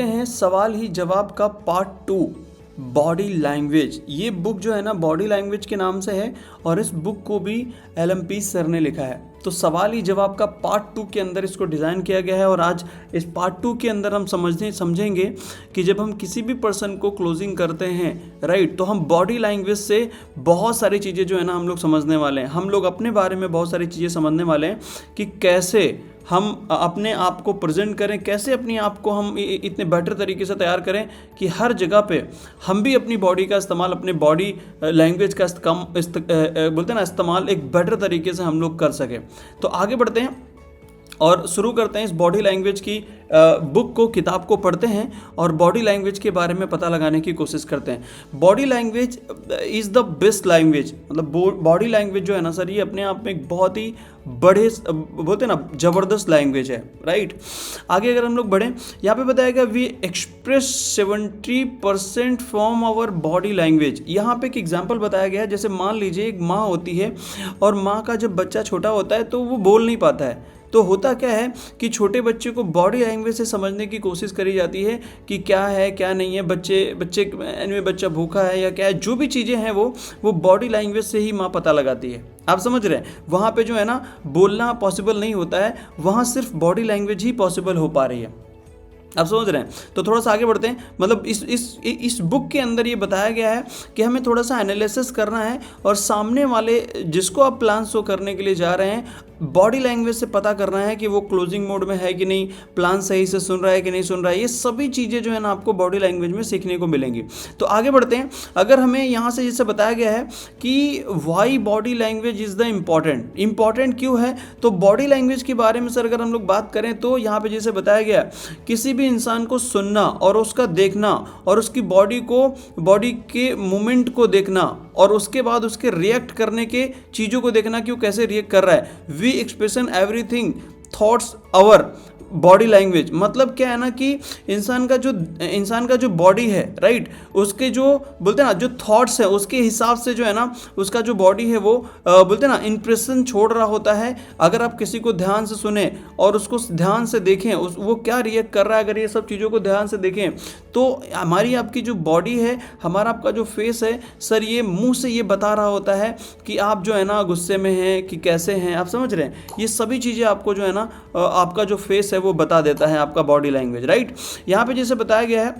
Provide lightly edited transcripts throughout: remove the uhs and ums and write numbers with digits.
हैं सवाल ही जवाब का पार्ट 2 बॉडी लैंग्वेज। ये बुक जो है ना बॉडी लैंग्वेज के नाम से है और इस बुक को भी LMP सर ने लिखा है। तो सवाल ही जवाब का पार्ट 2 के अंदर इसको डिज़ाइन किया गया है और आज इस पार्ट 2 के अंदर हम समझेंगे कि जब हम किसी भी पर्सन को क्लोजिंग करते हैं राइट, तो हम बॉडी लैंग्वेज से बहुत सारी चीज़ें जो है ना हम लोग समझने वाले हैं। हम लोग अपने बारे में बहुत सारी चीज़ें समझने वाले हैं कि कैसे हम अपने आप को प्रेजेंट करें, कैसे अपने आप को हम इतने बेटर तरीके से तैयार करें कि हर जगह पे हम भी अपनी बॉडी का इस्तेमाल, अपने बॉडी लैंग्वेज का बोलते हैं ना इस्तेमाल एक बेटर तरीके से हम लोग कर सकें। तो आगे बढ़ते हैं और शुरू करते हैं इस बॉडी लैंग्वेज की बुक को, किताब को पढ़ते हैं और बॉडी लैंग्वेज के बारे में पता लगाने की कोशिश करते हैं। Body language is the best language. मतलब बॉडी लैंग्वेज जो है ना सर, ये अपने आप में एक बहुत ही बड़े बोलते हैं ना ज़बरदस्त लैंग्वेज है राइट। आगे अगर हम लोग बढ़ें, यहाँ पे बताया गया we express 70% from our body language. यहाँ पे एक एग्जांपल बताया गया है, जैसे मान लीजिए एक माँ होती है और माँ का जब बच्चा छोटा होता है तो वो बोल नहीं पाता है। तो होता क्या है कि छोटे बच्चे को बॉडी लैंग्वेज से समझने की कोशिश करी जाती है कि क्या है क्या नहीं है, बच्चा भूखा है या क्या है, जो भी चीज़ें हैं वो बॉडी लैंग्वेज से ही माँ पता लगाती है। आप समझ रहे हैं, वहाँ पे जो है ना बोलना पॉसिबल नहीं होता है, वहाँ सिर्फ बॉडी लैंग्वेज ही पॉसिबल हो पा रही है। आप समझ रहे हैं। तो थोड़ा सा आगे बढ़ते हैं। मतलब इस बुक के अंदर ये बताया गया है कि हमें थोड़ा सा एनालिसिस करना है और सामने वाले जिसको आप प्लान शो करने के लिए जा रहे हैं बॉडी लैंग्वेज से पता करना है कि वो क्लोजिंग मोड में है कि नहीं, प्लान सही से सुन रहा है कि नहीं सुन रहा है। ये सभी चीज़ें जो है ना आपको बॉडी लैंग्वेज में सीखने को मिलेंगी। तो आगे बढ़ते हैं। अगर हमें यहाँ से जैसे बताया गया है कि why body language is the important क्यों है, तो बॉडी लैंग्वेज के बारे में सर अगर हम लोग बात करें तो यहाँ पे जैसे बताया गया किसी भी इंसान को सुनना और उसका देखना और उसकी बॉडी के मूवमेंट को देखना और उसके बाद उसके रिएक्ट करने के चीज़ों को देखना कि वो कैसे रिएक्ट कर रहा है। We expression everything thoughts our body language. मतलब क्या है ना कि इंसान का जो बॉडी है राइट, उसके जो बोलते हैं ना जो थॉट्स है उसके हिसाब से जो है ना उसका जो बॉडी है वो बोलते हैं ना इंप्रेशन छोड़ रहा होता है। अगर आप किसी को ध्यान से सुने और उसको ध्यान से देखें वो क्या रिएक्ट कर रहा है, अगर ये सब चीज़ों को ध्यान से देखें तो हमारी आपकी जो बॉडी है, हमारा आपका जो फेस है सर, ये मुंह से ये बता रहा होता है कि आप जो है ना गुस्से में हैं कि कैसे हैं। आप समझ रहे हैं, ये सभी चीज़ें आपको जो है ना आपका जो फेस है वो बता देता है, आपका बॉडी लैंग्वेज राइट। यहाँ पे जैसे बताया गया है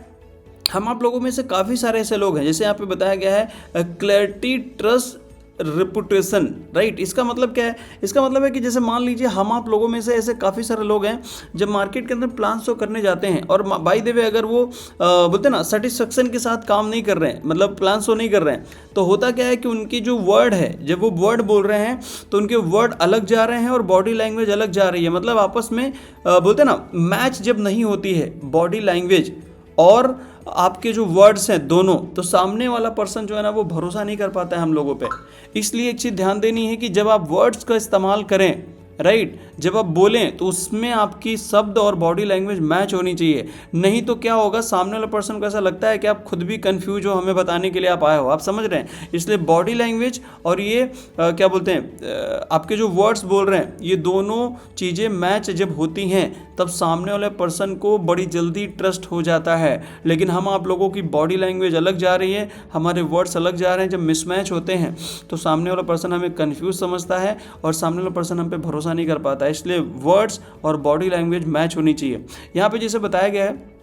हम आप लोगों में से काफ़ी सारे ऐसे लोग हैं, जैसे यहाँ पे बताया गया है क्लैरिटी, ट्रस्ट, रेपुटेशन राइट। इसका मतलब क्या है, इसका मतलब है कि जैसे मान लीजिए हम आप लोगों में से ऐसे काफ़ी सारे लोग हैं जब मार्केट के अंदर प्लान शो करने जाते हैं और बाय द वे अगर वो बोलते हैं ना सेटिस्फेक्शन के साथ काम नहीं कर रहे हैं, मतलब प्लान शो नहीं कर रहे हैं, तो होता क्या है कि उनकी जो वर्ड है, जब वो वर्ड बोल रहे हैं तो उनके वर्ड अलग जा रहे हैं और बॉडी लैंग्वेज अलग जा रही है। मतलब आपस में बोलते हैं ना मैच जब नहीं होती है बॉडी लैंग्वेज और आपके जो वर्ड्स हैं दोनों, तो सामने वाला पर्सन जो है ना वो भरोसा नहीं कर पाता है हम लोगों पे। इसलिए एक चीज़ ध्यान देनी है कि जब आप वर्ड्स का इस्तेमाल करें राइट, जब आप बोलें तो उसमें आपकी शब्द और बॉडी लैंग्वेज मैच होनी चाहिए। नहीं तो क्या होगा, सामने वाले पर्सन को ऐसा लगता है कि आप खुद भी कंफ्यूज हो, हमें बताने के लिए आप आए हो। आप समझ रहे हैं, इसलिए बॉडी लैंग्वेज और ये क्या बोलते हैं आपके जो वर्ड्स बोल रहे हैं, ये दोनों चीज़ें मैच जब होती हैं तब सामने वाले पर्सन को बड़ी जल्दी ट्रस्ट हो जाता है। लेकिन हम आप लोगों की बॉडी लैंग्वेज अलग जा रही है, हमारे वर्ड्स अलग जा रहे हैं, जब मिसमैच होते हैं तो सामने वाला पर्सन हमें कंफ्यूज समझता है और सामने वाला पर्सन हम पे भरोसा नहीं कर पाता है। इसलिए वर्ड्स और बॉडी लैंग्वेज मैच होनी चाहिए। यहाँ पे जैसे बताया गया है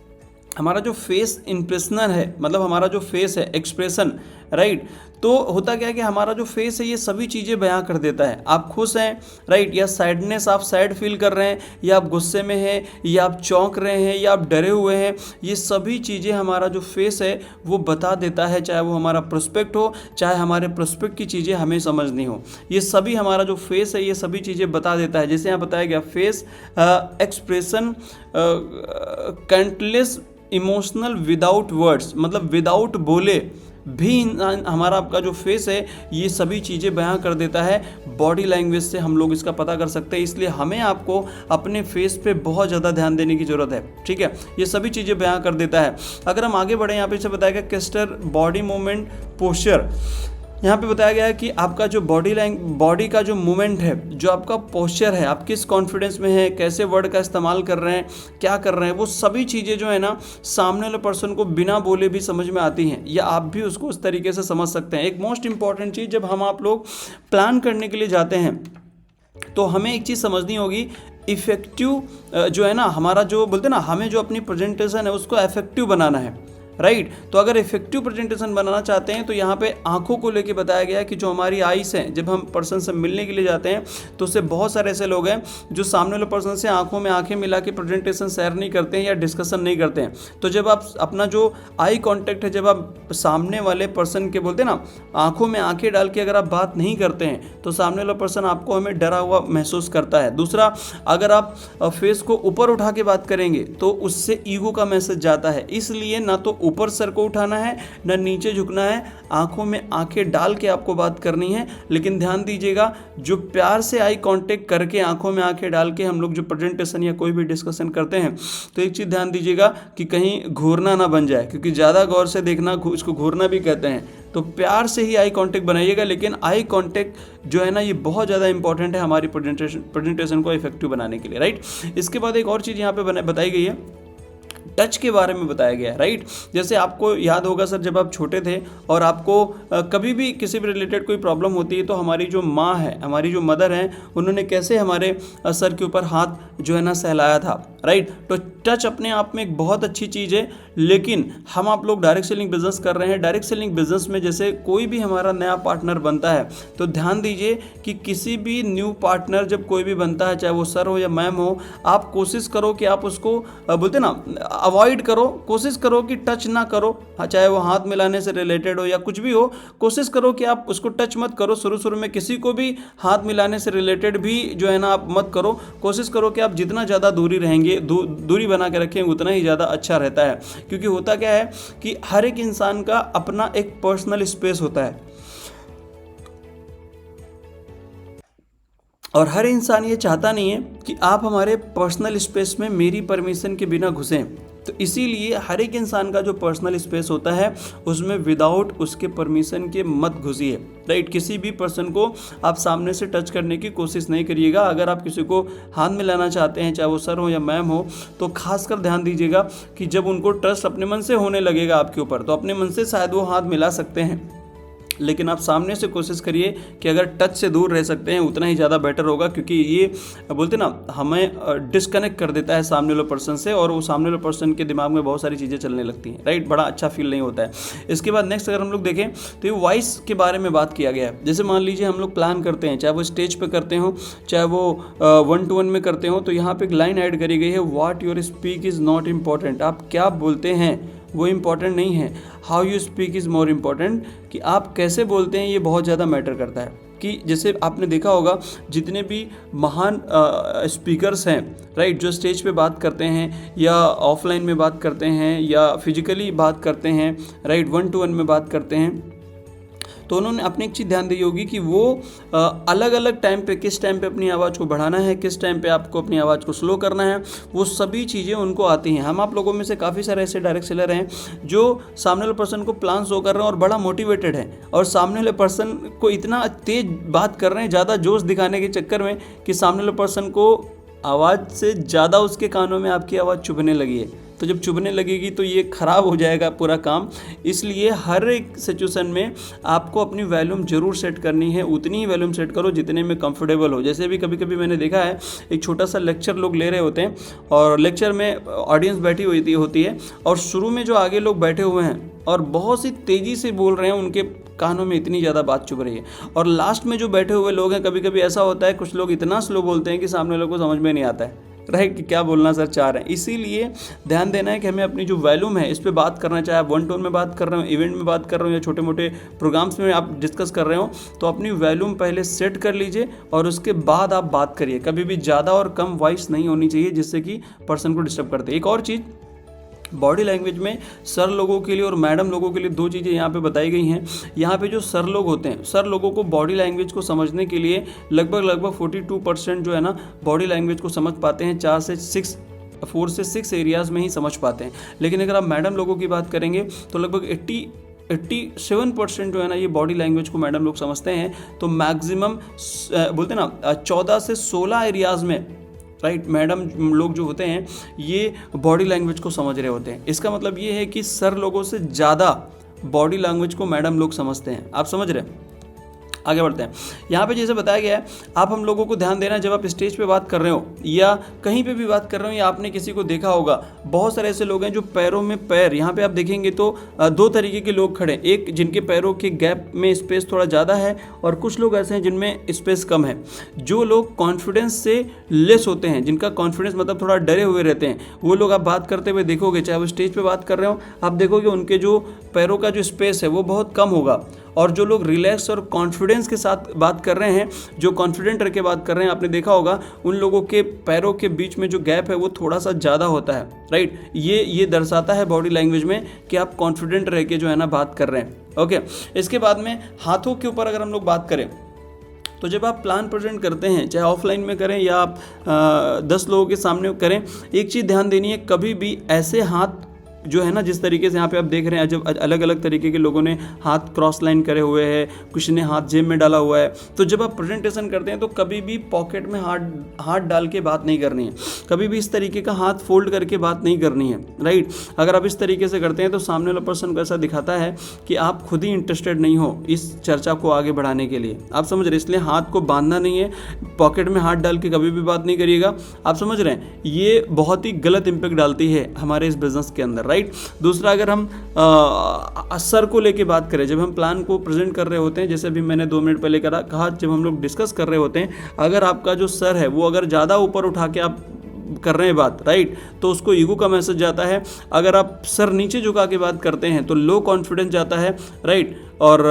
हमारा जो फेस इंप्रेशनर है, मतलब हमारा जो फेस है एक्सप्रेशन राइट, तो होता क्या है कि हमारा जो फेस है ये सभी चीज़ें बयां कर देता है। आप खुश हैं राइट, या सैडनेस, आप सैड फील कर रहे हैं, या आप गुस्से में हैं, या आप चौंक रहे हैं, या आप डरे हुए हैं, ये सभी चीज़ें हमारा जो फेस है वो बता देता है। चाहे वो हमारा प्रोस्पेक्ट हो, चाहे हमारे प्रोस्पेक्ट की चीज़ें हमें समझनी हो, ये सभी हमारा जो फेस है ये सभी चीज़ें बता देता है। जैसे यहाँ बताया गया face expression countless emotional without words, मतलब विदाउट बोले भी हमारा आपका जो फेस है ये सभी चीज़ें बयां कर देता है। बॉडी लैंग्वेज से हम लोग इसका पता कर सकते हैं। इसलिए हमें आपको अपने फेस पे बहुत ज़्यादा ध्यान देने की ज़रूरत है, ठीक है। ये सभी चीज़ें बयां कर देता है। अगर हम आगे बढ़े, यहाँ पे से बताएगा केस्टर, बॉडी मूवमेंट, पोस्चर, यहाँ पे बताया गया है कि आपका जो बॉडी का जो मूवमेंट है, जो आपका पोस्चर है, आप किस कॉन्फिडेंस में है, कैसे वर्ड का इस्तेमाल कर रहे हैं, क्या कर रहे हैं, वो सभी चीज़ें जो है ना सामने वाले पर्सन को बिना बोले भी समझ में आती हैं, या आप भी उसको उस तरीके से समझ सकते हैं। एक मोस्ट इंपॉर्टेंट चीज़, जब हम आप लोग प्लान करने के लिए जाते हैं तो हमें एक चीज़ समझनी होगी, इफ़ेक्टिव जो है ना हमारा, जो बोलते हैं ना, हमें जो अपनी प्रेजेंटेशन है उसको इफेक्टिव बनाना है, राइट। तो अगर इफेक्टिव प्रेजेंटेशन बनाना चाहते हैं तो यहाँ पे आंखों को लेके बताया गया है कि जो हमारी आईज हैं, जब हम पर्सन से मिलने के लिए जाते हैं तो उससे बहुत सारे ऐसे लोग हैं जो सामने वाले पर्सन से आंखों में आंखें मिला के प्रेजेंटेशन शेयर नहीं करते हैं या डिस्कशन नहीं करते हैं। तो जब आप अपना जो आई कॉन्टैक्ट है, जब आप सामने वाले पर्सन के, बोलते हैं ना, आंखों में आंखें डाल के अगर आप बात नहीं करते हैं तो सामने वाला पर्सन आपको हमें डरा हुआ महसूस करता है। दूसरा, अगर आप फेस को ऊपर उठा के बात करेंगे तो उससे ईगो का मैसेज जाता है। इसलिए ना तो ऊपर सर को उठाना है ना नीचे झुकना है, आंखों में आंखें डाल के आपको बात करनी है। लेकिन ध्यान दीजिएगा, जो प्यार से आई कांटेक्ट करके आंखों में आंखें डाल के हम लोग जो प्रेजेंटेशन या कोई भी डिस्कशन करते हैं, तो एक चीज़ ध्यान दीजिएगा कि कहीं घूरना ना बन जाए, क्योंकि ज़्यादा गौर से देखना, इसको घूरना भी कहते हैं। तो प्यार से ही आई कांटेक्ट बनाइएगा, लेकिन आई कांटेक्ट जो है ना ये बहुत ज़्यादा इंपॉर्टेंट है हमारी प्रेजेंटेशन को इफेक्टिव बनाने के लिए, राइट। इसके बाद एक और चीज़ यहाँ पे बताई गई है, टच के बारे में बताया गया है, राइट। जैसे आपको याद होगा सर, जब आप छोटे थे और आपको कभी भी किसी भी रिलेटेड कोई प्रॉब्लम होती है तो हमारी जो माँ है, हमारी जो मदर है, उन्होंने कैसे हमारे सर के ऊपर हाथ जो है ना सहलाया था, राइट। तो टच अपने आप में एक बहुत अच्छी चीज़ है। लेकिन हम आप लोग डायरेक्ट सेलिंग बिजनेस कर रहे हैं, डायरेक्ट सेलिंग बिजनेस में जैसे कोई भी हमारा नया पार्टनर बनता है तो ध्यान दीजिए कि किसी भी न्यू पार्टनर जब कोई भी बनता है, चाहे वो सर हो या मैम हो, आप कोशिश करो कि आप उसको बोलते ना अवॉइड करो, कोशिश करो कि टच ना करो, चाहे वो हाथ मिलाने से रिलेटेड हो या कुछ भी हो, कोशिश करो कि आप उसको टच मत करो। शुरू में किसी को भी हाथ मिलाने से रिलेटेड भी जो है ना आप मत करो। कोशिश करो कि आप जितना ज़्यादा दूरी रहेंगे, दूरी बना के रखें, उतना ही ज़्यादा अच्छा रहता है। क्योंकि होता क्या है कि हर एक इंसान का अपना एक पर्सनल स्पेस होता है और हर इंसान ये चाहता नहीं है कि आप हमारे पर्सनल स्पेस में मेरी परमिशन के बिना घुसें। तो इसीलिए हर एक इंसान का जो पर्सनल स्पेस होता है उसमें विदाउट उसके परमिशन के मत घुसिए, राइट। किसी भी पर्सन को आप सामने से टच करने की कोशिश नहीं करिएगा। अगर आप किसी को हाथ मिलाना चाहते हैं, चाहे वो सर हो या मैम हो, तो खासकर ध्यान दीजिएगा कि जब उनको ट्रस्ट अपने मन से होने लगेगा आपके ऊपर, तो अपने मन से शायद वो हाथ मिला सकते हैं, लेकिन आप सामने से कोशिश करिए कि अगर टच से दूर रह सकते हैं उतना ही ज़्यादा बेटर होगा। क्योंकि ये बोलते ना हमें डिस्कनेक्ट कर देता है सामने वाले पर्सन से, और वो सामने वाले पर्सन के दिमाग में बहुत सारी चीज़ें चलने लगती हैं, राइट। बड़ा अच्छा फील नहीं होता है। इसके बाद नेक्स्ट अगर हम लोग देखें तो ये वॉइस के बारे में बात किया गया है। जैसे मान लीजिए हम लोग प्लान करते हैं, चाहे वो स्टेज पर करते हो, चाहे वो 1-to-1 में करते हो, तो यहाँ पर एक लाइन ऐड करी गई है, what your speak is not important. आप क्या बोलते हैं वो इम्पॉर्टेंट नहीं है, how you speak is more important. कि आप कैसे बोलते हैं ये बहुत ज़्यादा मैटर करता है। कि जैसे आपने देखा होगा जितने भी महान स्पीकर्स हैं, राइट, जो स्टेज पे बात करते हैं या ऑफलाइन में बात करते हैं या फिजिकली बात करते हैं, राइट, 1-to-1 में बात करते हैं, तो उन्होंने अपनी एक चीज़ ध्यान दी होगी कि वो अलग अलग टाइम पे, किस टाइम पे अपनी आवाज़ को बढ़ाना है, किस टाइम पे आपको अपनी आवाज़ को स्लो करना है, वो सभी चीज़ें उनको आती हैं। हम आप लोगों में से काफ़ी सारे ऐसे डायरेक्ट सेलर हैं जो सामने वाले पर्सन को प्लान शो कर रहे हैं और बड़ा मोटिवेटेड है, और सामने वाले पर्सन को इतना तेज बात कर रहे हैं ज़्यादा जोश दिखाने के चक्कर में कि सामने वाले पर्सन को आवाज़ से ज़्यादा उसके कानों में आपकी आवाज़ चुभने लगी है। तो जब चुभने लगेगी तो ये ख़राब हो जाएगा पूरा काम। इसलिए हर एक सिचुएशन में आपको अपनी वॉल्यूम जरूर सेट करनी है, उतनी ही वॉल्यूम सेट करो जितने में कंफर्टेबल हो। जैसे भी कभी कभी मैंने देखा है, एक छोटा सा लेक्चर लोग ले रहे होते हैं और लेक्चर में ऑडियंस बैठी हुई होती है, और शुरू में जो आगे लोग बैठे हुए हैं और बहुत सी तेज़ी से बोल रहे हैं, उनके कानों में इतनी ज़्यादा बात चुभ रही है, और लास्ट में जो बैठे हुए लोग हैं, कभी कभी ऐसा होता है कुछ लोग इतना स्लो बोलते हैं कि सामने लोगों को समझ में नहीं आता है, राइट, कि क्या बोलना सर चाह रहे हैं। इसीलिए ध्यान देना है कि हमें अपनी जो वॉल्यूम है इस पर बात करना, चाहे आप 1-to-1 में बात कर रहे हो, इवेंट में बात कर रहे हो या छोटे मोटे प्रोग्राम्स में आप डिस्कस कर रहे हो, तो अपनी वॉल्यूम पहले सेट कर लीजिए और उसके बाद आप बात करिए। कभी भी ज़्यादा और कम वॉइस नहीं होनी चाहिए जिससे कि पर्सन को डिस्टर्ब करते। एक और चीज़, बॉडी लैंग्वेज में सर लोगों के लिए और मैडम लोगों के लिए दो चीज़ें यहाँ पे बताई गई हैं। यहाँ पे जो सर लोग होते हैं, सर लोगों को बॉडी लैंग्वेज को समझने के लिए लगभग 42% जो है ना बॉडी लैंग्वेज को समझ पाते हैं, 4 से 6 एरियाज़ में ही समझ पाते हैं। लेकिन अगर आप मैडम लोगों की बात करेंगे तो लगभग 87% जो है ना ये बॉडी लैंग्वेज को मैडम लोग समझते हैं। तो मैक्सिमम बोलते हैं ना 14 से 16 एरियाज़ में राइट मैडम लोग जो होते हैं ये बॉडी लैंग्वेज को समझ रहे होते हैं। इसका मतलब ये है कि सर लोगों से ज़्यादा बॉडी लैंग्वेज को मैडम लोग समझते हैं। आप समझ रहे हैं? आगे बढ़ते हैं। यहाँ पे जैसे बताया गया है, आप हम लोगों को ध्यान देना, जब आप स्टेज पे बात कर रहे हो या कहीं पे भी बात कर रहे हो या आपने किसी को देखा होगा, बहुत सारे ऐसे लोग हैं जो पैरों में पैर, यहाँ पे आप देखेंगे तो दो तरीके के लोग खड़े, एक जिनके पैरों के गैप में स्पेस थोड़ा ज़्यादा है और कुछ लोग ऐसे हैं जिनमें स्पेस कम है। जो लोग कॉन्फिडेंस से लेस होते हैं, जिनका कॉन्फिडेंस मतलब थोड़ा डरे हुए रहते हैं, वो लोग आप बात करते हुए देखोगे, चाहे वो स्टेज पर बात कर रहे हो, आप देखोगे उनके जो पैरों का जो स्पेस है वो बहुत कम होगा। और जो लोग रिलैक्स और कॉन्फिडेंस के साथ बात कर रहे हैं, जो कॉन्फिडेंट रह के बात कर रहे हैं, आपने देखा होगा उन लोगों के पैरों के बीच में जो गैप है वो थोड़ा सा ज़्यादा होता है, राइट। ये दर्शाता है बॉडी लैंग्वेज में कि आप कॉन्फिडेंट रह के जो है ना बात कर रहे हैं। ओके, इसके बाद में हाथों के ऊपर अगर हम लोग बात करें तो जब आप प्लान प्रेजेंट करते हैं, चाहे ऑफलाइन में करें या आप 10 लोगों के सामने करें, एक चीज़ ध्यान देनी है, कभी भी ऐसे हाथ जो है ना, जिस तरीके से यहाँ पे आप देख रहे हैं, जब अलग अलग तरीके के लोगों ने हाथ क्रॉस लाइन करे हुए हैं, कुछ ने हाथ जेब में डाला हुआ है, तो जब आप प्रेजेंटेशन करते हैं तो कभी भी पॉकेट में हाथ डाल के बात नहीं करनी है, कभी भी इस तरीके का हाथ फोल्ड करके बात नहीं करनी है, राइट। अगर आप इस तरीके से करते हैं तो सामने वाला पर्सन को ऐसा दिखाता है कि आप खुद ही इंटरेस्टेड नहीं हो इस चर्चा को आगे बढ़ाने के लिए। आप समझ रहे हैं? इसलिए हाथ को बांधना नहीं है, पॉकेट में हाथ डाल के कभी भी बात नहीं करिएगा। आप समझ रहे हैं? ये बहुत ही गलत इंपैक्ट डालती है हमारे इस बिजनेस के अंदर, राइट। दूसरा, अगर हम सर को लेके बात करें, जब हम प्लान को प्रेजेंट कर रहे होते हैं, जैसे भी मैंने 2 मिनट पहले कहा, जब हम लोग डिस्कस कर रहे होते हैं, अगर आपका जो सर है वो अगर ज़्यादा ऊपर उठा के आप कर रहे हैं बात, राइट, तो उसको ईगो का मैसेज जाता है। अगर आप सर नीचे झुका के बात करते हैं तो लो कॉन्फिडेंस जाता है, राइट। और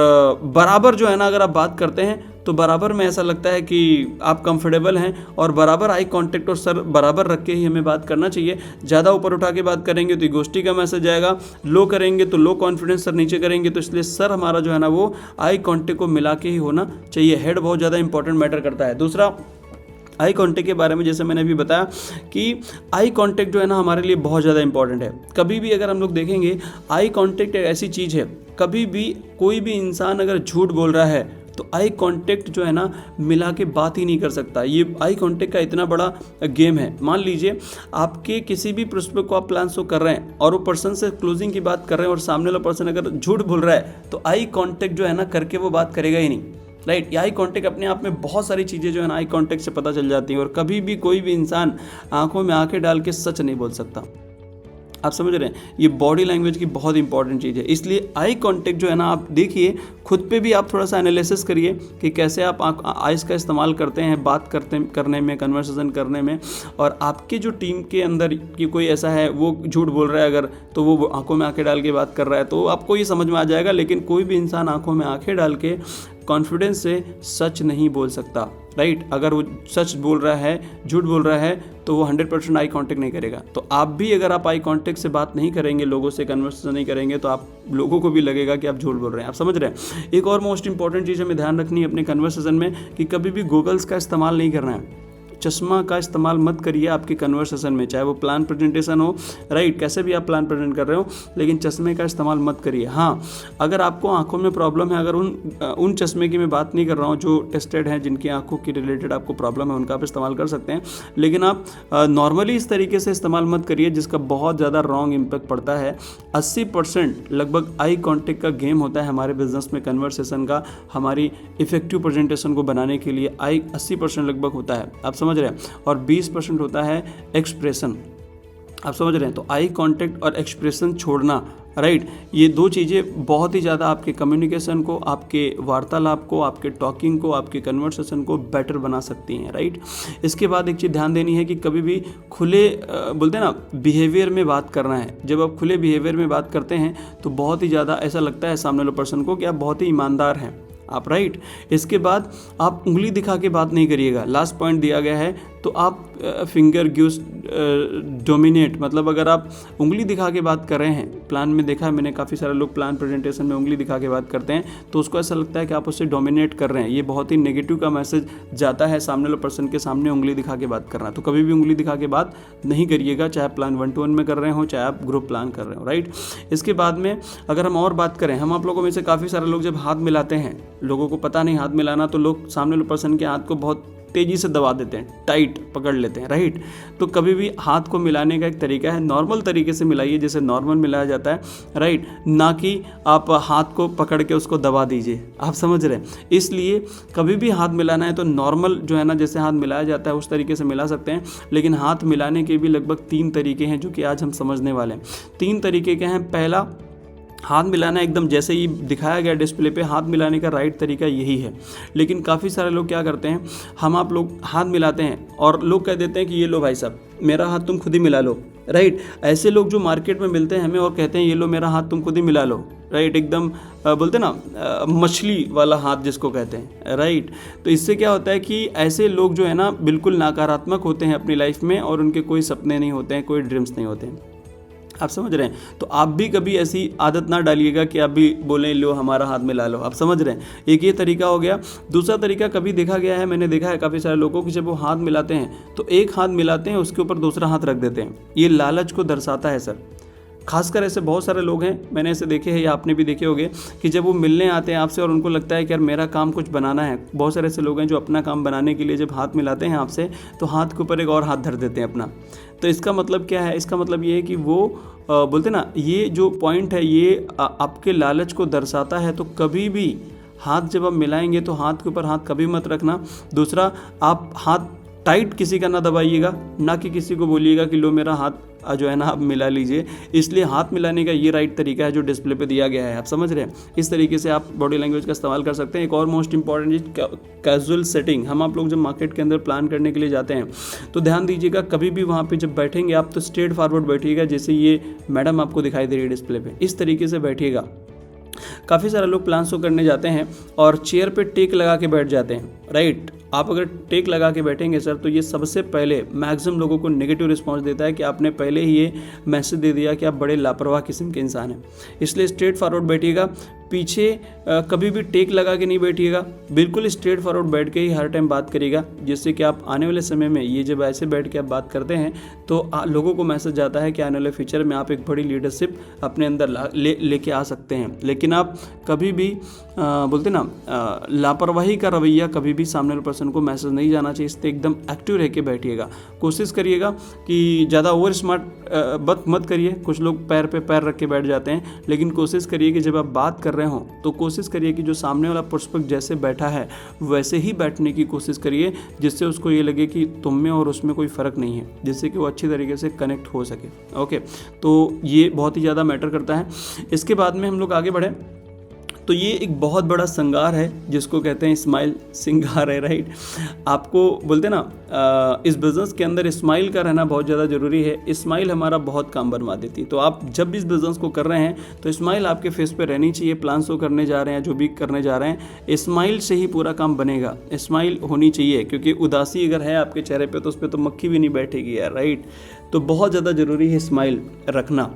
बराबर जो है ना, अगर आप बात करते हैं तो बराबर में ऐसा लगता है कि आप कंफर्टेबल हैं, और बराबर आई कांटेक्ट और सर बराबर रख के ही हमें बात करना चाहिए। ज़्यादा ऊपर उठा के बात करेंगे तो ईगोस्टी का मैसेज आएगा, लो करेंगे तो लो कॉन्फिडेंस, सर नीचे करेंगे तो, इसलिए सर हमारा जो है ना वो आई कांटेक्ट को मिला के ही होना चाहिए। हेड बहुत ज़्यादा इंपॉर्टेंट मैटर करता है। दूसरा, आई कांटेक्ट के बारे में जैसे मैंने अभी बताया कि आई कांटेक्ट जो है ना हमारे लिए बहुत ज़्यादा इंपॉर्टेंट है। कभी भी अगर हम लोग देखेंगे, आई कांटेक्ट एक ऐसी चीज़ है, कभी भी कोई भी इंसान अगर झूठ बोल रहा है तो आई कांटेक्ट जो है ना मिला के बात ही नहीं कर सकता। ये आई कांटेक्ट का इतना बड़ा गेम है। मान लीजिए आपके किसी भी प्रोस्पेक्ट को आप प्लान शो कर रहे हैं और वो पर्सन से क्लोजिंग की बात कर रहे हैं और सामने वाला पर्सन अगर झूठ बोल रहा है तो आई कांटेक्ट जो है ना करके वो बात करेगा ही नहीं, राइट। ये आई कांटेक्ट अपने आप में बहुत सारी चीज़ें जो है ना आई कांटेक्ट से पता चल जाती हैं, और कभी भी कोई भी इंसान आंखों में आंखें डाल के सच नहीं बोल सकता। आप समझ रहे हैं? ये बॉडी लैंग्वेज की बहुत इंपॉर्टेंट चीज़ है। इसलिए आई कांटेक्ट जो है ना, आप देखिए खुद पे भी आप थोड़ा सा एनालिसिस करिए कि कैसे आप आइस का इस्तेमाल करते हैं बात करने में, कन्वर्सेशन करने में। और आपके जो टीम के अंदर की कोई ऐसा है वो झूठ बोल रहा है अगर, तो वो आंखों में आंखें डाल के बात कर रहा है तो आपको ये समझ में आ जाएगा। लेकिन कोई भी इंसान आंखों में आंखें डाल के कॉन्फिडेंस से सच नहीं बोल सकता, राइट। अगर वो सच बोल रहा है, झूठ बोल रहा है, तो वो 100% आई कांटेक्ट नहीं करेगा। तो आप भी अगर आप आई कांटेक्ट से बात नहीं करेंगे, लोगों से कन्वर्सेशन नहीं करेंगे, तो आप लोगों को भी लगेगा कि आप झूठ बोल रहे हैं। आप समझ रहे हैं? एक और मोस्ट इंपॉर्टेंट चीज़ हमें ध्यान रखनी है अपने कन्वर्सेशन में कि कभी भी गूगल्स का इस्तेमाल नहीं करना है। चश्मा का इस्तेमाल मत करिए आपके कन्वर्सेशन में, चाहे वो प्लान प्रेजेंटेशन हो, राइट, कैसे भी आप प्लान प्रेजेंट कर रहे हो, लेकिन चश्मे का इस्तेमाल मत करिए। हाँ, अगर आपको आंखों में प्रॉब्लम है, अगर उन चश्मे की मैं बात नहीं कर रहा हूँ जो टेस्टेड हैं, जिनकी आंखों की रिलेटेड आपको प्रॉब्लम है, उनका आप इस्तेमाल कर सकते हैं। लेकिन आप नॉर्मली इस तरीके से इस्तेमाल मत करिए जिसका बहुत ज़्यादा रॉन्ग इम्पैक्ट पड़ता है। 80% लगभग आई कॉन्टेक्ट का गेम होता है हमारे बिजनेस में, कन्वर्सेशन का, हमारी इफेक्टिव प्रेजेंटेशन को बनाने के लिए 80% लगभग होता है। आप समझ रहे हैं? और 20% होता है एक्सप्रेशन। आप समझ रहे हैं? तो आई कांटेक्ट और एक्सप्रेशन छोड़ना, राइट, ये दो चीज़ें बहुत ही ज़्यादा आपके कम्युनिकेशन को, आपके वार्तालाप को, आपके टॉकिंग को, आपके कन्वर्सेशन को बेटर बना सकती हैं, राइट। इसके बाद एक चीज़ ध्यान देनी है कि कभी भी खुले बोलते हैं ना बिहेवियर में बात करना है। जब आप खुले बिहेवियर में बात करते हैं तो बहुत ही ज़्यादा ऐसा लगता है सामने वाले पर्सन को कि आप बहुत ही ईमानदार हैं आप, राइट। इसके बाद आप उंगली दिखा के बात नहीं करिएगा। लास्ट पॉइंट दिया गया है तो आप फिंगर गिव्स डोमिनेट, मतलब अगर आप उंगली दिखा के बात कर रहे हैं, प्लान में देखा है मैंने काफ़ी सारे लोग प्लान प्रेजेंटेशन में उंगली दिखा के बात करते हैं, तो उसको ऐसा लगता है कि आप उससे डोमिनेट कर रहे हैं। ये बहुत ही नेगेटिव का मैसेज जाता है सामने वाले पर्सन के सामने उंगली दिखा के बात करना। तो कभी भी उंगली दिखा के बात नहीं करिएगा, चाहे प्लान 1-to-1 में कर रहे हो, चाहे आप ग्रुप प्लान कर रहे हो, राइट। इसके बाद में अगर हम और बात करें, हम आप लोगों में से काफ़ी सारे लोग जब हाथ मिलाते हैं, लोगों को पता नहीं हाथ मिलाना, तो लोग सामने वाले पर्सन के हाथ को बहुत तेज़ी से दबा देते हैं, टाइट पकड़ लेते हैं, राइट। तो कभी भी हाथ को मिलाने का एक तरीका है, नॉर्मल तरीके से मिलाइए जैसे नॉर्मल मिलाया जाता है, राइट, ना कि आप हाथ को पकड़ के उसको दबा दीजिए, आप समझ रहे हैं। इसलिए कभी भी हाथ मिलाना है तो नॉर्मल जो है ना, जैसे हाथ मिलाया जाता है उस तरीके से मिला सकते हैं। लेकिन हाथ मिलाने के भी लगभग 3 तरीके हैं जो कि आज हम समझने वाले हैं। 3 तरीके के हैं। पहला, हाथ मिलाना एकदम जैसे ही दिखाया गया डिस्प्ले पे, हाथ मिलाने का राइट तरीका यही है। लेकिन काफ़ी सारे लोग क्या करते हैं, हम आप लोग हाथ मिलाते हैं और लोग कह देते हैं कि ये लो भाई साहब मेरा हाथ तुम खुद ही मिला लो, राइट। ऐसे लोग जो मार्केट में मिलते हैं हमें और कहते हैं ये लो मेरा हाथ तुम खुद ही मिला लो, राइट। एकदम बोलते ना मछली वाला हाथ जिसको कहते हैं, राइट। तो इससे क्या होता है कि ऐसे लोग जो है ना बिल्कुल नकारात्मक होते हैं अपनी लाइफ में, और उनके कोई सपने नहीं होते हैं, कोई ड्रीम्स नहीं होते हैं, आप समझ रहे हैं। तो आप भी कभी ऐसी आदत ना डालिएगा कि आप भी बोलें लो हमारा हाथ मिला लो, आप समझ रहे हैं। एक ये तरीका हो गया। दूसरा तरीका कभी देखा गया है, मैंने देखा है काफ़ी सारे लोगों को, जब वो हाथ मिलाते हैं तो एक हाथ मिलाते हैं उसके ऊपर दूसरा हाथ रख देते हैं। ये लालच को दर्शाता है सर। खासकर ऐसे बहुत सारे लोग हैं, मैंने ऐसे देखे हैं या आपने भी देखे होंगे कि जब वो मिलने आते हैं आपसे और उनको लगता है कि यार मेरा काम कुछ बनाना है, बहुत सारे ऐसे लोग हैं जो अपना काम बनाने के लिए जब हाथ मिलाते हैं आपसे तो हाथ के ऊपर एक और हाथ धर देते हैं अपना। तो इसका मतलब क्या है, इसका मतलब ये है कि वो बोलते ना, ये जो पॉइंट है ये आपके लालच को दर्शाता है। तो कभी भी हाथ जब आप मिलाएंगे तो हाथ के ऊपर हाथ कभी मत रखना। दूसरा, आप हाथ टाइट किसी का ना दबाइएगा, ना कि किसी को बोलिएगा कि लो मेरा हाथ जो है ना आप मिला लीजिए। इसलिए हाथ मिलाने का ये राइट तरीका है जो डिस्प्ले पे दिया गया है, आप समझ रहे हैं। इस तरीके से आप बॉडी लैंग्वेज का इस्तेमाल कर सकते हैं। एक और मोस्ट इंपॉर्टेंट चीज़, कैजुअल सेटिंग। हम आप लोग जब मार्केट के अंदर प्लान करने के लिए जाते हैं तो ध्यान दीजिएगा, कभी भी वहाँ पे जब बैठेंगे आप तो स्ट्रेट फॉरवर्ड बैठिएगा, जैसे ये मैडम आपको दिखाई दे रही है डिस्प्ले पे, इस तरीके से बैठिएगा। काफ़ी सारे लोग प्लान शो करने जाते हैं और चेयर पे टेक लगा के बैठ जाते हैं, राइट। आप अगर टेक लगा के बैठेंगे सर तो ये सबसे पहले मैक्सिमम लोगों को नेगेटिव रिस्पांस देता है कि आपने पहले ही ये मैसेज दे दिया कि आप बड़े लापरवाह किस्म के इंसान हैं। इसलिए स्ट्रेट फॉरवर्ड बैठिएगा, पीछे कभी भी टेक लगा के नहीं बैठिएगा, बिल्कुल स्ट्रेट फॉरवर्ड बैठ के ही हर टाइम बात करिएगा, जिससे कि आप आने वाले समय में ये जब ऐसे बैठ के आप बात करते हैं तो लोगों को मैसेज जाता है कि आने वाले फ्यूचर में आप एक बड़ी लीडरशिप अपने अंदर लेके आ सकते हैं। लेकिन आप कभी भी बोलते ना लापरवाही का रवैया कभी भी सामने वाले पर्सन को मैसेज नहीं जाना चाहिए। इससे एकदम एक्टिव रह के बैठिएगा। कोशिश करिएगा कि ज़्यादा ओवर स्मार्ट मत करिए। कुछ लोग पैर पे पैर रख के बैठ जाते हैं, लेकिन कोशिश करिए कि जब आप बात कर रहे हो तो कोशिश करिए कि जो सामने वाला पर्सपेक्ट जैसे बैठा है वैसे ही बैठने की कोशिश करिए, जिससे उसको ये लगे कि तुम में और उसमें कोई फ़र्क नहीं है, जिससे कि वो अच्छी तरीके से कनेक्ट हो सके। ओके, तो ये बहुत ही ज़्यादा मैटर करता है। इसके बाद में हम लोग आगे बढ़े तो ये एक बहुत बड़ा श्रृंगार है जिसको कहते हैं स्माइल, श्रृंगार है, राइट। आपको बोलते ना इस बिज़नेस के अंदर स्माइल का रहना बहुत ज़्यादा ज़रूरी है। स्माइल हमारा बहुत काम बनवा देती है। तो आप जब भी इस बिज़नेस को कर रहे हैं तो स्माइल आपके फेस पे रहनी चाहिए। प्लान शो करने जा रहे हैं, जो भी करने जा रहे हैं, स्माइल से ही पूरा काम बनेगा। स्माइल होनी चाहिए, क्योंकि उदासी अगर है आपके चेहरे पर तो उस पर तो मक्खी भी नहीं बैठेगी यार, राइट। तो बहुत ज़्यादा ज़रूरी है स्माइल रखना,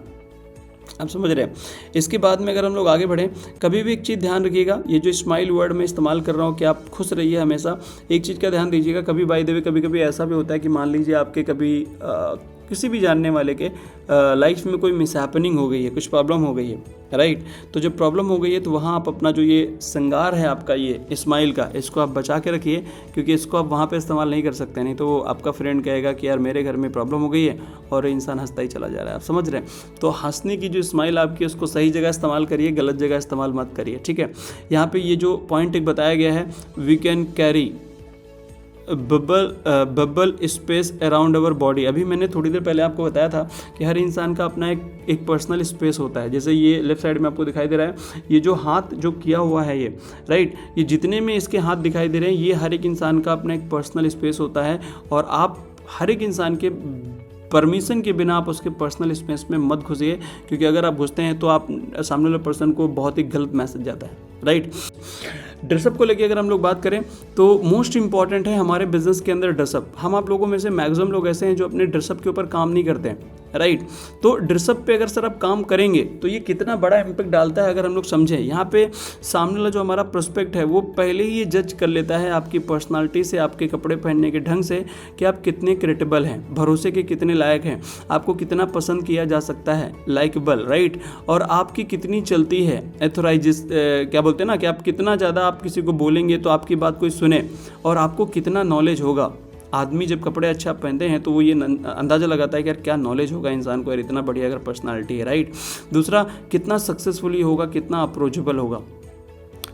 आप समझ रहे हैं। इसके बाद में अगर हम लोग आगे बढ़ें, कभी भी एक चीज़ ध्यान रखिएगा, ये जो स्माइल वर्ड में इस्तेमाल कर रहा हूँ कि आप खुश रहिए हमेशा। एक चीज़ का ध्यान दीजिएगा, कभी बाय द वे कभी कभी ऐसा भी होता है कि मान लीजिए आपके कभी किसी भी जानने वाले के लाइफ में कोई मिसहैपनिंग हो गई है, कुछ प्रॉब्लम हो गई है, राइट। तो जब प्रॉब्लम हो गई है तो वहाँ आप अपना जो ये श्रृंगार है आपका ये स्माइल का, इसको आप बचा के रखिए, क्योंकि इसको आप वहाँ पे इस्तेमाल नहीं कर सकते। नहीं तो आपका फ्रेंड कहेगा कि यार मेरे घर में प्रॉब्लम हो गई है और इंसान हंसता ही चला जा रहा है, आप समझ रहे हैं। तो हंसने की जो स्माइल आपकी उसको सही जगह इस्तेमाल करिए, गलत जगह इस्तेमाल मत करिए, ठीक है। यहाँ पर ये जो पॉइंट एक बताया गया है, we can carry bubble space around our body. अभी मैंने थोड़ी देर पहले आपको बताया था कि हर इंसान का अपना एक पर्सनल स्पेस होता है। जैसे ये लेफ्ट साइड में आपको दिखाई दे रहा है, ये जो हाथ जो किया हुआ है ये, राइट, ये जितने में इसके हाथ दिखाई दे रहे हैं, ये हर एक इंसान का अपना एक पर्सनल स्पेस होता है। और आप हर एक इंसान के परमिशन के बिना आप उसके पर्सनल स्पेस में मत घुसिए, क्योंकि अगर आप घुसते हैं तो आप सामने वाले पर्सन को बहुत ही गलत मैसेज जाता है, राइट। ड्रेसअप को लेके अगर हम लोग बात करें तो मोस्ट इंपॉर्टेंट है हमारे बिजनेस के अंदर ड्रेसअप। हम आप लोगों में से मैक्सिमम लोग ऐसे हैं जो अपने ड्रेसअप के ऊपर काम नहीं करते हैं, राइट। तो ड्रेसअप पे अगर सर आप काम करेंगे तो ये कितना बड़ा इम्पैक्ट डालता है अगर हम लोग समझें। यहाँ पे सामने वाला जो हमारा प्रोस्पेक्ट है वो पहले ही ये जज कर लेता है आपकी पर्सनालिटी से, आपके कपड़े पहनने के ढंग से, कि आप कितने क्रेडिबल हैं, भरोसे के कितने लायक हैं, आपको कितना पसंद किया जा सकता है, लाइकेबल, राइट, और आपकी कितनी चलती है एथोराइज, क्या बोलते हैं ना, कि आप कितना ज़्यादा आप किसी को बोलेंगे तो आपकी बात कोई सुने, और आपको कितना नॉलेज होगा। आदमी जब कपड़े अच्छा पहनते हैं तो वो ये अंदाज़ा लगाता है कि यार क्या नॉलेज होगा इंसान को, यार इतना बढ़िया अगर पर्सनालिटी है, राइट। दूसरा, कितना सक्सेसफुली होगा, कितना अप्रोचेबल होगा,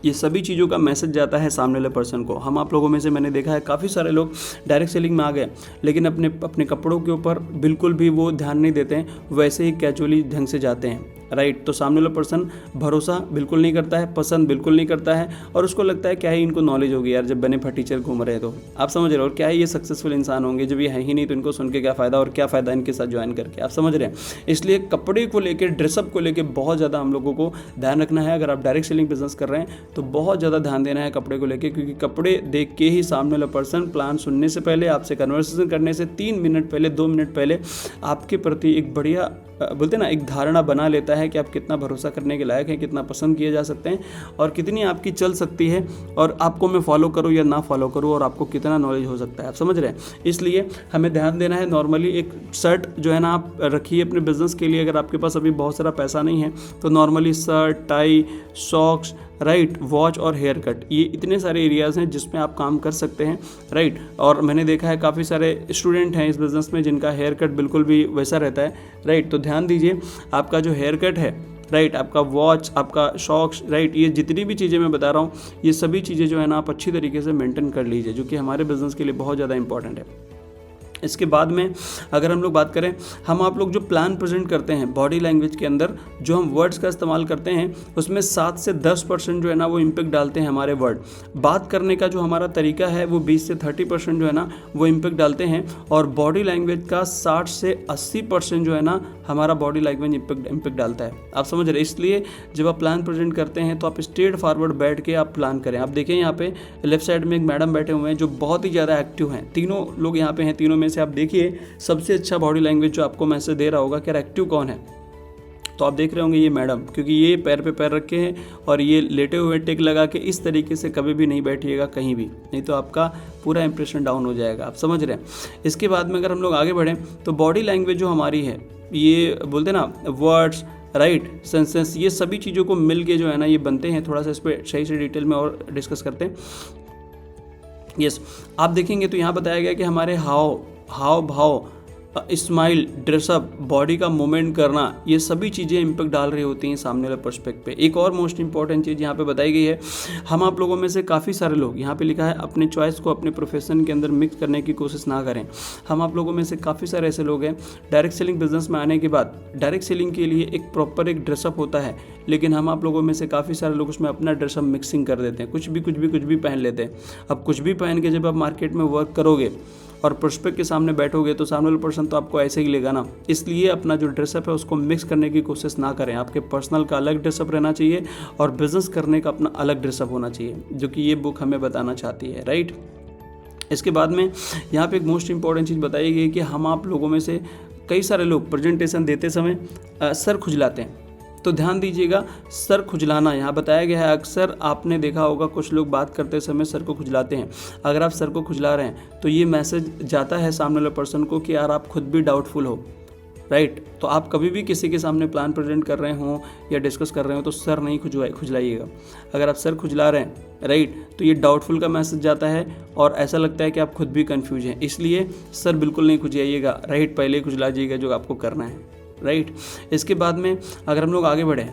ये सभी चीज़ों का मैसेज जाता है सामने वाले पर्सन को। हम आप लोगों में से मैंने देखा है काफ़ी सारे लोग डायरेक्ट सेलिंग में आ गए, लेकिन अपने कपड़ों के ऊपर बिल्कुल भी वो ध्यान नहीं देते हैं, वैसे ही कैजुअली ढंग से जाते हैं, राइट। तो सामने वाला पर्सन भरोसा बिल्कुल नहीं करता है, पसंद बिल्कुल नहीं करता है, और उसको लगता है क्या ही इनको नॉलेज होगी यार, जब बने फटीचर घूम रहे हैं तो आप समझ रहे हो, और क्या ही ये सक्सेसफुल इंसान होंगे, जब ये है ही नहीं तो इनको सुन के क्या फ़ायदा, और क्या फ़ायदा इनके साथ ज्वाइन करके, आप समझ रहे हैं। इसलिए कपड़े को लेकर, ड्रेसअप को लेकर बहुत ज़्यादा हम लोगों को ध्यान रखना है। अगर आप डायरेक्ट सेलिंग बिजनेस कर रहे हैं तो बहुत ज़्यादा ध्यान देना है कपड़े को लेकर, क्योंकि कपड़े देख के ही सामने वाला पर्सन प्लान सुनने से पहले, आपसे कन्वर्सेशन करने से 3 मिनट पहले, 2 मिनट पहले आपके प्रति एक बढ़िया, बोलते ना, एक धारणा बना लेता है कि आप कितना भरोसा करने के लायक हैं, कितना पसंद किए जा सकते हैं, और कितनी आपकी चल सकती है, और आपको मैं फॉलो करूं या ना फॉलो करूं, और आपको कितना नॉलेज हो सकता है, आप समझ रहे हैं। इसलिए हमें ध्यान देना है। नॉर्मली एक शर्ट जो है ना आप रखिए अपने बिजनेस के लिए, अगर आपके पास अभी बहुत सारा पैसा नहीं है तो normally shirt, tie, socks, right, watch और हेयर कट, ये इतने सारे एरियाज़ हैं जिसमें आप काम कर सकते हैं, राइट। और मैंने देखा है काफ़ी सारे स्टूडेंट हैं इस बिज़नेस में जिनका हेयर कट बिल्कुल भी वैसा रहता है, राइट। तो ध्यान दीजिए, आपका जो हेयर कट है, राइट, आपका वॉच, आपका शॉक्स, राइट, ये जितनी भी चीज़ें मैं बता रहा हूँ, ये सभी चीज़ें जो है ना आप अच्छी तरीके से मेंटेन कर लीजिए, जो कि हमारे बिज़नेस के लिए बहुत ज़्यादा इंपॉर्टेंट है। इसके बाद में अगर हम लोग बात करें, हम आप लोग जो प्लान प्रेजेंट करते हैं बॉडी लैंग्वेज के अंदर, जो हम वर्ड्स का इस्तेमाल करते हैं उसमें 7 से 10% जो है ना वो इम्पैक्ट डालते हैं हमारे वर्ड। बात करने का जो हमारा तरीका है वो 20 से 30% जो है ना वो इम्पैक्ट डालते हैं, और बॉडी लैंग्वेज का 60 से 80% जो है ना हमारा बॉडी लैंग्वेज इम्पैक्ट डालता है, आप समझ रहे हैं। इसलिए जब आप प्लान प्रेजेंट करते हैं तो आप स्ट्रेट फॉरवर्ड बैठ के आप प्लान करें। आप देखें यहाँ पे लेफ्ट साइड में एक मैडम बैठे हुए हैं जो बहुत ही ज़्यादा एक्टिव हैं, तीनों लोग यहाँ पे हैं, तीनों में से आप देखिए सबसे अच्छा बॉडी लैंग्वेज जो आपको मैसेज दे रहा होगा कि एक्टिव कौन है, तो आप देख रहे होंगे ये मैडम, क्योंकि ये पैर पे पैर रखे हैं और ये लेटे हुए टेक लगा के इस तरीके से कभी भी नहीं बैठिएगा कहीं भी, नहीं तो आपका पूरा इंप्रेशन डाउन हो जाएगा, आप समझ रहे हैं। इसके बाद में अगर हम लोग आगे बढ़ें तो बॉडी लैंग्वेज जो हमारी है, ये बोलते ना वर्ड्स, राइट, सेंसेस, ये सभी चीज़ों को मिल के जो है ना ये बनते हैं। थोड़ा सा इस पर सही से डिटेल में और डिस्कस करते हैं। यस, आप देखेंगे तो यहाँ बताया गया कि हमारे हाव भाव, स्माइल, ड्रेसअप, बॉडी का मूवमेंट करना, ये सभी चीज़ें इम्पैक्ट डाल रही होती हैं सामने वाले पर्सपेक्ट पे। एक और मोस्ट इंपॉर्टेंट चीज़ यहाँ पे बताई गई है, हम आप लोगों में से काफ़ी सारे लोग, यहाँ पे लिखा है अपने चॉइस को अपने प्रोफेशन के अंदर मिक्स करने की कोशिश ना करें। हम आप लोगों में से काफ़ी सारे ऐसे लोग हैं, डायरेक्ट सेलिंग बिजनेस में आने के बाद डायरेक्ट सेलिंग के लिए एक प्रॉपर एक ड्रेसअप होता है, लेकिन हम आप लोगों में से काफ़ी सारे लोग उसमें अपना ड्रेसअप मिक्सिंग कर देते हैं, कुछ भी पहन लेते हैं। अब कुछ भी पहन के जब आप मार्केट में वर्क करोगे और प्रोस्पेक्ट के सामने बैठोगे तो सामने वाला पर्सन तो आपको ऐसे ही लेगा ना। इसलिए अपना जो ड्रेसअप है उसको मिक्स करने की कोशिश ना करें। आपके पर्सनल का अलग ड्रेसअप रहना चाहिए और बिजनेस करने का अपना अलग ड्रेसअप होना चाहिए, जो कि ये बुक हमें बताना चाहती है, राइट। इसके बाद में यहाँ पे एक मोस्ट इंपॉर्टेंट चीज़ बताई गई कि हम आप लोगों में से कई सारे लोग प्रेजेंटेशन देते समय सर खुजलाते हैं, तो ध्यान दीजिएगा, सर खुजलाना यहाँ बताया गया है। अक्सर आपने देखा होगा कुछ लोग बात करते समय सर को खुजलाते हैं। अगर आप सर को खुजला रहे हैं तो ये मैसेज जाता है सामने वाले पर्सन को कि यार आप खुद भी डाउटफुल हो, राइट। तो आप कभी भी किसी के सामने प्लान प्रेजेंट कर रहे हो या डिस्कस कर रहे हो तो सर नहीं खुजलाइएगा। अगर आप सर खुजला रहे हैं, राइट, तो ये डाउटफुल का मैसेज जाता है और ऐसा लगता है कि आप खुद भी कंफ्यूज हैं। इसलिए सर बिल्कुल नहीं खुजलाइएगा, राइट, पहले ही खुजला जाइएगा जो आपको करना है, राइट। इसके बाद में अगर हम लोग आगे बढ़े,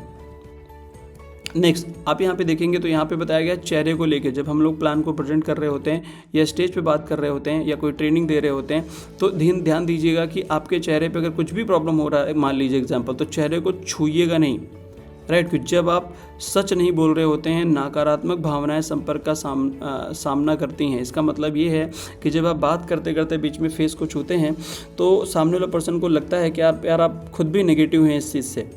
नेक्स्ट आप यहाँ पे देखेंगे तो यहाँ पे बताया गया चेहरे को लेके, जब हम लोग प्लान को प्रेजेंट कर रहे होते हैं या स्टेज पे बात कर रहे होते हैं या कोई ट्रेनिंग दे रहे होते हैं, तो ध्यान दीजिएगा कि आपके चेहरे पे अगर कुछ भी प्रॉब्लम हो रहा है, मान लीजिए एग्जांपल, तो चेहरे को छूइएगा नहीं, राइट। क्योंकि जब आप सच नहीं बोल रहे होते हैं, नकारात्मक भावनाएं संपर्क का सामना करती हैं। इसका मतलब ये है कि जब आप बात करते करते बीच में फेस को छूते हैं तो सामने वाला पर्सन को लगता है कि यार आप खुद भी नेगेटिव हैं इस चीज़ से,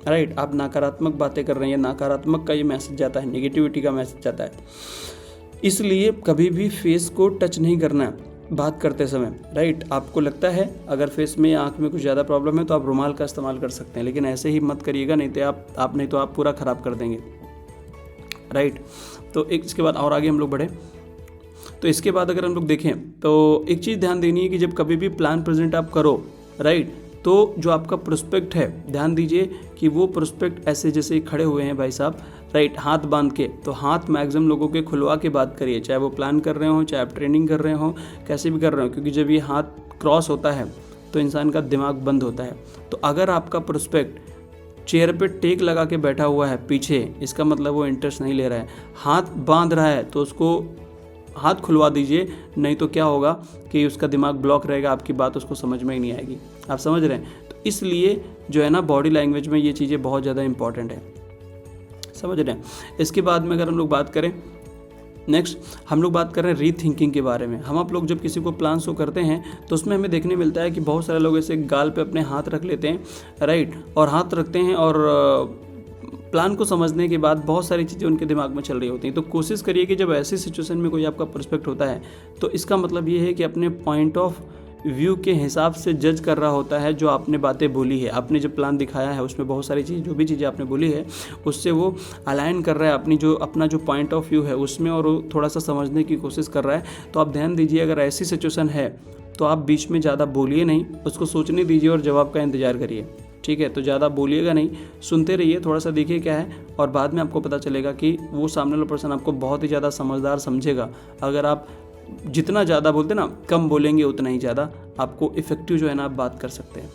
राइट, आप नकारात्मक बातें कर रहे हैं, नकारात्मक का ये मैसेज जाता है, नेगेटिविटी का मैसेज जाता है। इसलिए कभी भी फेस को टच नहीं करना है बात करते समय, राइट। आपको लगता है अगर फेस में या आँख में कुछ ज़्यादा प्रॉब्लम है तो आप रुमाल का इस्तेमाल कर सकते हैं, लेकिन ऐसे ही मत करिएगा, नहीं तो आप पूरा ख़राब कर देंगे, राइट। तो एक इसके बाद और आगे हम लोग बढ़े, तो इसके बाद अगर हम लोग देखें तो एक चीज़ ध्यान देनी है कि जब कभी भी प्लान प्रेजेंट आप करो, राइट, तो जो आपका प्रोस्पेक्ट है, ध्यान दीजिए कि वो प्रोस्पेक्ट ऐसे जैसे खड़े हुए हैं भाई साहब, राइट, हाथ बांध के, तो हाथ मैक्सिमम लोगों के खुलवा के बात करिए, चाहे वो प्लान कर रहे हो, चाहे आप ट्रेनिंग कर रहे हो, कैसे भी कर रहे हो, क्योंकि जब ये हाथ क्रॉस होता है तो इंसान का दिमाग बंद होता है। तो अगर आपका प्रोस्पेक्ट चेयर पे टेक लगा के बैठा हुआ है पीछे, इसका मतलब वो इंटरेस्ट नहीं ले रहा है, हाथ बांध रहा है तो उसको हाथ खुलवा दीजिए, नहीं तो क्या होगा कि उसका दिमाग ब्लॉक रहेगा, आपकी बात उसको समझ में ही नहीं आएगी। आप समझ रहे हैं? तो इसलिए जो है ना बॉडी लैंग्वेज में ये चीज़ें बहुत ज़्यादा इंपॉर्टेंट है, समझ रहे हैं। इसके बाद में अगर हम लोग बात करें, नेक्स्ट हम लोग बात कर रहे हैं री थिंकिंग के बारे में। हम आप लोग जब किसी को प्लान शो करते हैं तो उसमें हमें देखने मिलता है कि बहुत सारे लोग ऐसे गाल पे अपने हाथ रख लेते हैं, राइट, और हाथ रखते हैं और प्लान को समझने के बाद बहुत सारी चीज़ें उनके दिमाग में चल रही होती हैं। तो कोशिश करिए कि जब ऐसी सिचुएशन में कोई आपका पर्सपेक्ट होता है तो इसका मतलब ये है कि अपने पॉइंट ऑफ व्यू के हिसाब से जज कर रहा होता है जो आपने बातें बोली है, आपने जो प्लान दिखाया है उसमें बहुत सारी चीज़, जो भी चीज़ें आपने बोली है उससे वो अलाइन कर रहा है अपना जो पॉइंट ऑफ व्यू है उसमें, और वो थोड़ा सा समझने की कोशिश कर रहा है। तो आप ध्यान दीजिए, अगर ऐसी सिचुएशन है तो आप बीच में ज़्यादा बोलिए नहीं, उसको सोचने दीजिए और जवाब का इंतज़ार करिए, ठीक है। तो ज़्यादा बोलिएगा नहीं, सुनते रहिए, थोड़ा सा देखिए क्या है, और बाद में आपको पता चलेगा कि वो सामने वाला पर्सन आपको बहुत ही ज़्यादा समझदार समझेगा। अगर आप जितना ज़्यादा बोलते ना, कम बोलेंगे उतना ही ज़्यादा आपको इफेक्टिव जो है ना आप बात कर सकते हैं,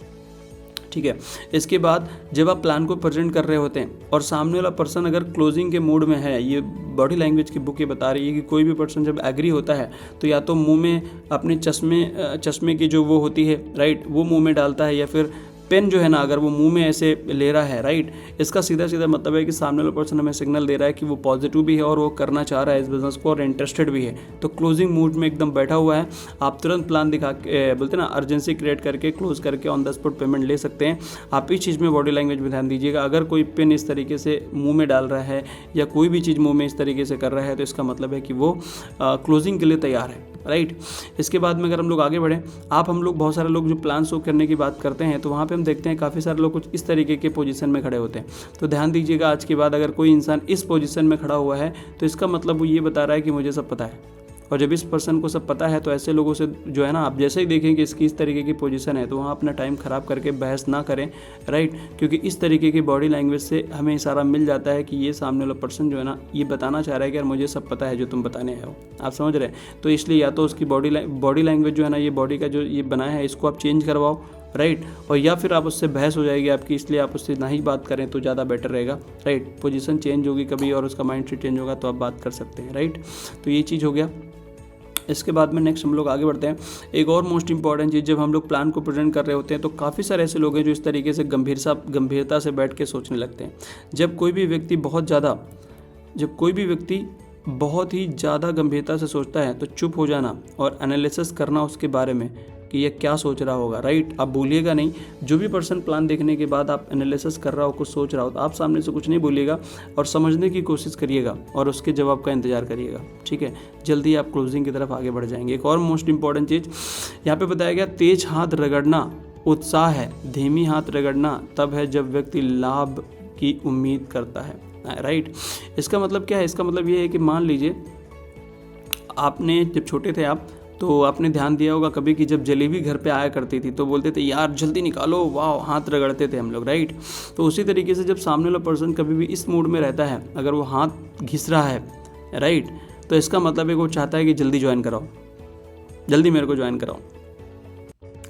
ठीक है। इसके बाद जब आप प्लान को प्रेजेंट कर रहे होते हैं और सामने वाला पर्सन अगर क्लोजिंग के मूड में है, ये बॉडी लैंग्वेज की बुक ये बता रही है कि कोई भी पर्सन जब एग्री होता है तो या तो मुंह में अपने चश्मे की जो वो होती है, राइट, वो मुंह में डालता है, या फिर पेन जो है ना अगर वो मुंह में ऐसे ले रहा है, राइट, इसका सीधा सीधा मतलब है कि सामने वाला पर्सन हमें सिग्नल दे रहा है कि वो पॉजिटिव भी है और वो करना चाह रहा है इस बिज़नेस को और इंटरेस्टेड भी है। तो क्लोजिंग मूड में एकदम बैठा हुआ है, आप तुरंत प्लान दिखा के बोलते ना अर्जेंसी क्रिएट करके क्लोज करके ऑन द स्पॉट पेमेंट ले सकते हैं। आप इस चीज़ में बॉडी लैंग्वेज में ध्यान दीजिएगा। अगर कोई पेन इस तरीके से मुँह में डाल रहा है या कोई भी चीज़ मुँह में इस तरीके से कर रहा है तो इसका मतलब है कि वो क्लोजिंग के लिए तैयार है, राइट। इसके बाद में अगर हम लोग आगे बढ़ें, हम लोग बहुत सारे लोग जो प्लान शो करने की बात करते हैं तो वहाँ पे हम देखते हैं काफ़ी सारे लोग कुछ इस तरीके के पोजीशन में खड़े होते हैं। तो ध्यान दीजिएगा, आज के बाद अगर कोई इंसान इस पोजीशन में खड़ा हुआ है तो इसका मतलब वो ये बता रहा है कि मुझे सब पता है। और जब इस पर्सन को सब पता है तो ऐसे लोगों से जो है ना आप जैसे ही देखें कि इसकी इस तरीके की पोजीशन है तो वहाँ अपना टाइम ख़राब करके बहस ना करें, राइट, क्योंकि इस तरीके की बॉडी लैंग्वेज से हमें इशारा मिल जाता है कि ये सामने वाला पर्सन जो है ना ये बताना चाह रहा है कि यार मुझे सब पता है जो तुम बताने आए हो। आप समझ रहे हैं? तो इसलिए या तो उसकी बॉडी लैंग्वेज जो है ना, ये बॉडी का जो ये बनाया है इसको आप चेंज करवाओ, राइट, और या फिर आप उससे बहस हो जाएगी आपकी, इसलिए आप उससे ना ही बात करें तो ज़्यादा बेटर रहेगा, राइट। पोजीशन चेंज होगी कभी और उसका माइंड सेट चेंज होगा तो आप बात कर सकते हैं, राइट। तो ये चीज़ हो गया। इसके बाद में नेक्स्ट हम लोग आगे बढ़ते हैं। एक और मोस्ट इंपॉर्टेंट चीज़, जब हम लोग प्लान को प्रेजेंट कर रहे होते हैं तो काफ़ी सारे ऐसे लोग हैं जो इस तरीके से गंभीरता से बैठ के सोचने लगते हैं। जब कोई भी व्यक्ति बहुत ही ज़्यादा गंभीरता से सोचता है तो चुप हो जाना और एनालिसिस करना उसके बारे में कि ये क्या सोच रहा होगा, राइट। आप बोलिएगा नहीं, जो भी पर्सन प्लान देखने के बाद आप एनालिसिस कर रहा हो, कुछ सोच रहा हो तो आप सामने से कुछ नहीं बोलिएगा और समझने की कोशिश करिएगा और उसके जवाब का इंतजार करिएगा, ठीक है। जल्दी आप क्लोजिंग की तरफ आगे बढ़ जाएंगे। एक और मोस्ट इंपॉर्टेंट चीज़ यहाँ पे बताया गया, तेज हाथ रगड़ना उत्साह है, धीमी हाथ रगड़ना तब है जब व्यक्ति लाभ की उम्मीद करता है, राइट। इसका मतलब क्या है? इसका मतलब ये है कि मान लीजिए आपने जब छोटे थे आप तो आपने ध्यान दिया होगा कभी कि जब जलेबी घर पे आया करती थी तो बोलते थे यार जल्दी निकालो, वाह, हाथ रगड़ते थे हम लोग, राइट। तो उसी तरीके से जब सामने वाला पर्सन कभी भी इस मूड में रहता है, अगर वो हाथ घिस रहा है, राइट, तो इसका मतलब है वो चाहता है कि जल्दी ज्वाइन कराओ, जल्दी मेरे को ज्वाइन कराओ।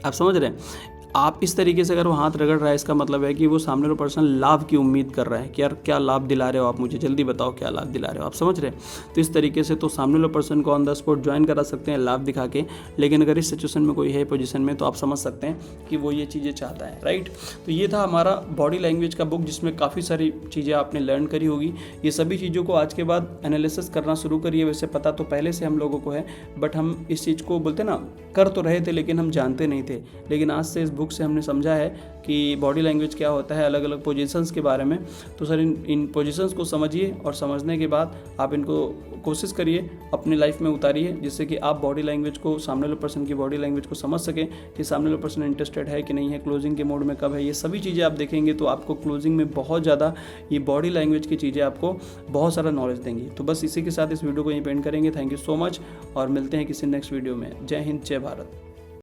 आप समझ रहे हैं? आप इस तरीके से अगर वो हाथ रगड़ रहा है इसका मतलब है कि वो सामने वाला पर्सन लाभ की उम्मीद कर रहा है कि यार क्या लाभ दिला रहे हो आप मुझे, जल्दी बताओ क्या लाभ दिला रहे हो। आप समझ रहे हैं? तो इस तरीके से तो सामने वाला पर्सन को ऑन द स्पॉट ज्वाइन करा सकते हैं लाभ दिखा के, लेकिन अगर इस सिचुएशन में कोई है पोजीशन में तो आप समझ सकते हैं कि वो ये चीज़ें चाहता है, राइट। तो ये था हमारा बॉडी लैंग्वेज का बुक जिसमें काफ़ी सारी चीज़ें आपने लर्न करी होगी। ये सभी चीज़ों को आज के बाद एनालिसिस करना शुरू करिए। वैसे पता तो पहले से हम लोगों को है, बट हम इस चीज़ को बोलते ना कर तो रहे थे लेकिन हम जानते नहीं थे, लेकिन आज से इस बुक से हमने समझा है कि बॉडी लैंग्वेज क्या होता है, अलग अलग पोजीशंस के बारे में। तो सर इन पोजीशंस को समझिए और समझने के बाद आप इनको कोशिश करिए अपनी लाइफ में उतारिए, जिससे कि आप बॉडी लैंग्वेज को, सामने वाले पर्सन की बॉडी लैंग्वेज को समझ सकें कि सामने वाले पर्सन इंटरेस्टेड है कि नहीं है, क्लोजिंग के मोड में कब है। ये सभी चीज़ें आप देखेंगे तो आपको क्लोजिंग में बहुत ज़्यादा ये बॉडी लैंग्वेज की चीज़ें आपको बहुत सारा नॉलेज देंगी। तो बस इसी के साथ इस वीडियो को यहीं पे एंड करेंगे। थैंक यू सो मच और मिलते हैं किसी नेक्स्ट वीडियो में। जय हिंद, जय भारत।